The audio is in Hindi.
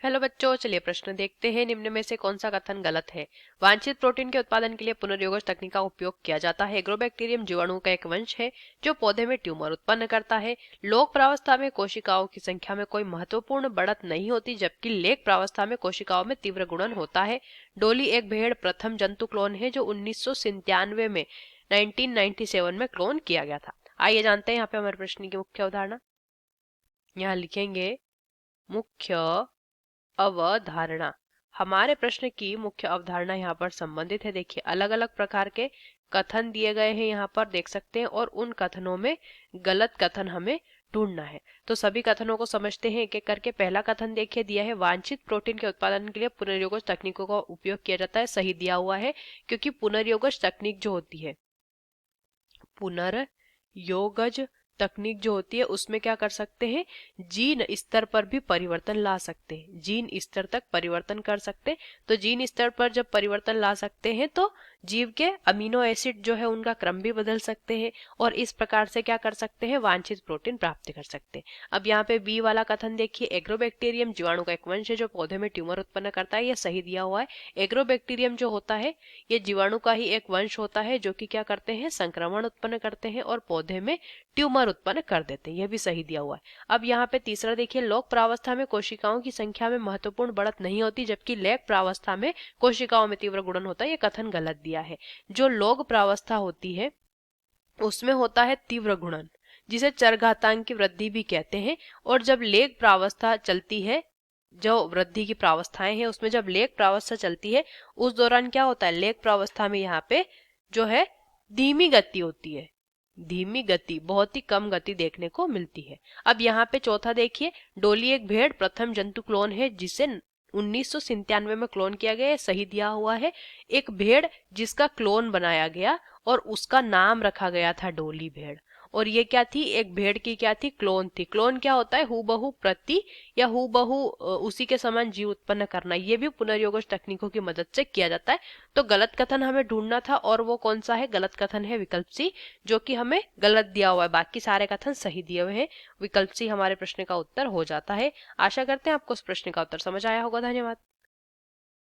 हेलो बच्चों, चलिए प्रश्न देखते हैं। निम्न में से कौन सा कथन गलत है? वांछित प्रोटीन के उत्पादन के लिए पुनर्योगज तकनीक का उपयोग किया जाता है। एग्रोबैक्टीरियम जीवाणु का एक वंश है जो पौधे में ट्यूमर उत्पन्न करता है। लोक प्रावस्था में कोशिकाओं की संख्या में कोई महत्वपूर्ण बढ़त नहीं होती, जबकि लेक प्रावस्था में कोशिकाओं में तीव्र गुणन होता है। डोली एक भेड़ प्रथम जंतु क्लोन है जो 1997 में 1997 में क्लोन किया गया था। आइए जानते हैं यहाँ पे हमारे प्रश्न की मुख्य अवधारणा। यहाँ लिखेंगे मुख्य अवधारणा। हमारे प्रश्न की मुख्य अवधारणा यहाँ पर संबंधित है। देखिए, अलग अलग प्रकार के कथन दिए गए हैं, यहाँ पर देख सकते हैं, और उन कथनों में गलत कथन हमें ढूंढना है। तो सभी कथनों को समझते हैं एक एक करके। पहला कथन देखिए, दिया है वांछित प्रोटीन के उत्पादन के लिए पुनर्योगज तकनीकों का उपयोग किया जाता है। सही दिया हुआ है, क्योंकि पुनर्योगज तकनीक जो होती है, पुनर्योगज तकनीक जो होती है, उसमें क्या कर सकते हैं, जीन स्तर पर भी परिवर्तन ला सकते हैं। जीन स्तर तक परिवर्तन कर सकते हैं। तो जीन स्तर पर जब परिवर्तन ला सकते हैं तो जीव के अमीनो एसिड जो है उनका क्रम भी बदल सकते हैं, और इस प्रकार से क्या कर सकते हैं, वांछित प्रोटीन प्राप्त कर सकते हैं। अब यहाँ पे बी वाला कथन देखिए, एग्रोबैक्टीरियम जीवाणु का एक वंश है जो पौधे में ट्यूमर उत्पन्न करता है। यह सही दिया हुआ है। एग्रोबैक्टीरियम जो होता है, ये जीवाणु का ही एक वंश होता है जो कि क्या करते हैं, संक्रमण उत्पन्न करते हैं और पौधे में ट्यूमर उत्पन्न कर देते हैं। यह भी सही दिया हुआ है। अब यहाँ पे तीसरा देखिए, लोक प्रावस्था में कोशिकाओं की संख्या में महत्वपूर्ण बढ़त नहीं होती, जबकि लेक प्रावस्था में कोशिकाओं में तीव्र गुणन होता है। यह कथन गलत दिया है। जो लोक प्रावस्था होती है उसमें होता है तीव्र गुणन, जिसे चरघातांक की वृद्धि भी कहते हैं। और जब लेक प्रावस्था चलती है, जो वृद्धि की प्रावस्थाएं हैं, उसमें जब लेक प्रावस्था चलती है उस दौरान क्या होता है, लेक प्रावस्था में यहाँ पे जो है धीमी गति होती है। धीमी गति, बहुत ही कम गति देखने को मिलती है। अब यहाँ पे चौथा देखिए, डोली एक भेड़ प्रथम जंतु क्लोन है जिसे 1997 में क्लोन किया गया है। सही दिया हुआ है। एक भेड़ जिसका क्लोन बनाया गया और उसका नाम रखा गया था डोली भेड़। और ये क्या थी, एक भेड़ की क्या थी, क्लोन थी। क्लोन क्या होता है, हूबहू प्रति या हूबहू उसी के समान जीव उत्पन्न करना। ये भी पुनर्योगज तकनीकों की मदद से किया जाता है। तो गलत कथन हमें ढूंढना था, और वो कौन सा है, गलत कथन है विकल्प सी, जो कि हमें गलत दिया हुआ है। बाकी सारे कथन सही दिए हुए हैं। विकल्प सी हमारे प्रश्न का उत्तर हो जाता है। आशा करते हैं आपको इस प्रश्न का उत्तर समझ आया होगा। धन्यवाद।